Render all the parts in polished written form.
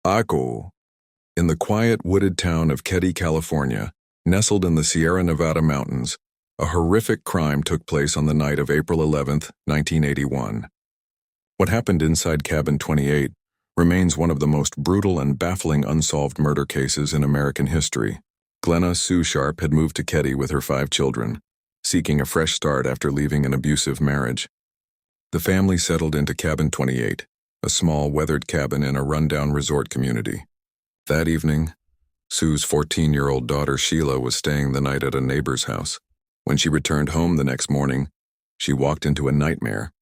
Ako. In the quiet, wooded town of Keddie, California, nestled in the Sierra Nevada mountains, a horrific crime took place on the night of April 11th, 1981. What happened inside Cabin 28 remains one of the most brutal and baffling unsolved murder cases in American history. Glenna Sue Sharp had moved to Keddie with her 5 children, seeking a fresh start after leaving an abusive marriage. The family settled into Cabin 28, a small, weathered cabin in a rundown resort community. That evening, Sue's 14-year-old daughter Sheila was staying the night at a neighbor's house. When she returned home the next morning, she walked into a nightmare.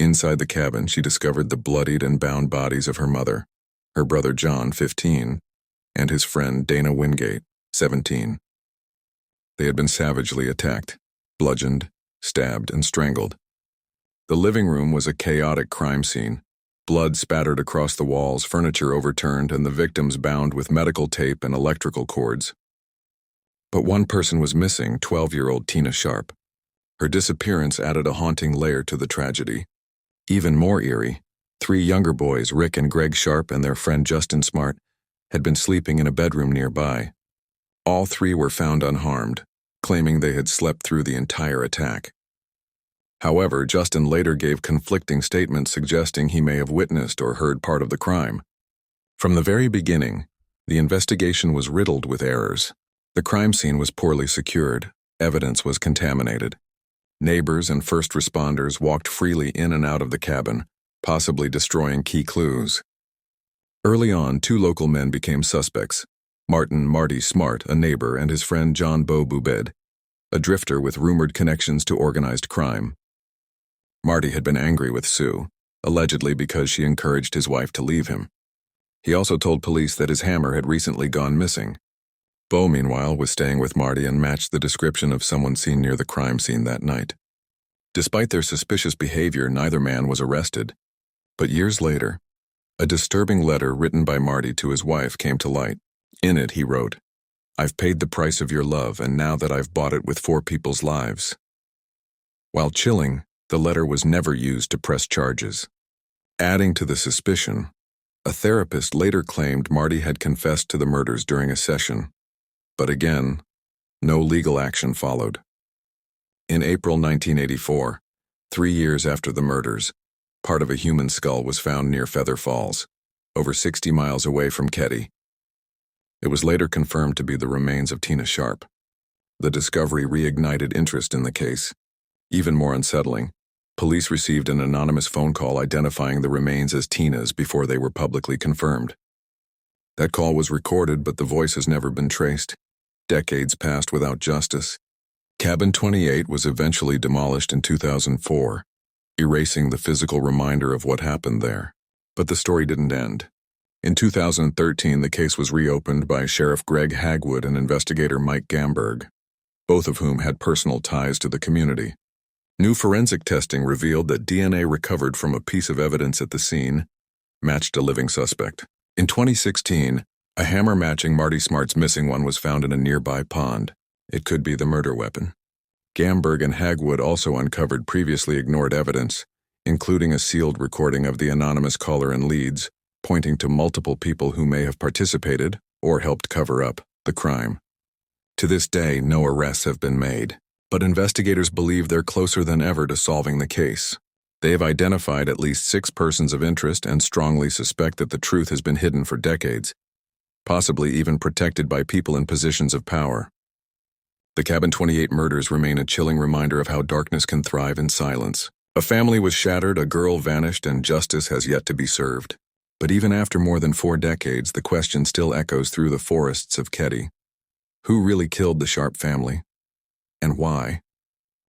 Inside the cabin, she discovered the bloodied and bound bodies of her mother, her brother John, 15, and his friend Dana Wingate, 17. They had been savagely attacked, bludgeoned, stabbed, and strangled. The living room was a chaotic crime scene. Blood spattered across the walls, furniture overturned, and the victims bound with medical tape and electrical cords. But one person was missing, 12-year-old Tina Sharp. Her disappearance added a haunting layer to the tragedy. Even more eerie, 3 younger boys, Rick and Greg Sharp and their friend Justin Smart, had been sleeping in a bedroom nearby. All 3 were found unharmed, claiming they had slept through the entire attack. However, Justin later gave conflicting statements suggesting he may have witnessed or heard part of the crime. From the very beginning, the investigation was riddled with errors. The crime scene was poorly secured, evidence was contaminated. Neighbors and first responders walked freely in and out of the cabin, possibly destroying key clues. Early on, 2 local men became suspects: Marty Smart, a neighbor, and his friend John Bo Bubed, a drifter with rumored connections to organized crime. Marty had been angry with Sue, allegedly because she encouraged his wife to leave him. He also told police that his hammer had recently gone missing. Bo, meanwhile, was staying with Marty and matched the description of someone seen near the crime scene that night. Despite their suspicious behavior, neither man was arrested. But years later, a disturbing letter written by Marty to his wife came to light. In it, he wrote, "I've paid the price of your love, and now that I've bought it with 4 people's lives." While chilling, the letter was never used to press charges. Adding to the suspicion, a therapist later claimed Marty had confessed to the murders during a session. But again, no legal action followed. In April 1984, 3 years after the murders, part of a human skull was found near Feather Falls, over 60 miles away from Keddie. It was later confirmed to be the remains of Tina Sharp. The discovery reignited interest in the case. Even more unsettling, police received an anonymous phone call identifying the remains as Tina's before they were publicly confirmed. That call was recorded, but the voice has never been traced. Decades passed without justice. Cabin 28 was eventually demolished in 2004, erasing the physical reminder of what happened there. But the story didn't end. In 2013, the case was reopened by Sheriff Greg Hagwood and investigator Mike Gamberg, both of whom had personal ties to the community. New forensic testing revealed that DNA recovered from a piece of evidence at the scene matched a living suspect. In 2016, a hammer matching Marty Smart's missing one was found in a nearby pond. It could be the murder weapon. Gamberg and Hagwood also uncovered previously ignored evidence, including a sealed recording of the anonymous caller and leads, pointing to multiple people who may have participated or helped cover up the crime. To this day, no arrests have been made, but investigators believe they're closer than ever to solving the case. They have identified at least 6 persons of interest and strongly suspect that the truth has been hidden for decades, possibly even protected by people in positions of power. The Cabin 28 murders remain a chilling reminder of how darkness can thrive in silence. A family was shattered, a girl vanished, and justice has yet to be served. But even after more than 4 decades, the question still echoes through the forests of Keddie. Who really killed the Sharp family? And why?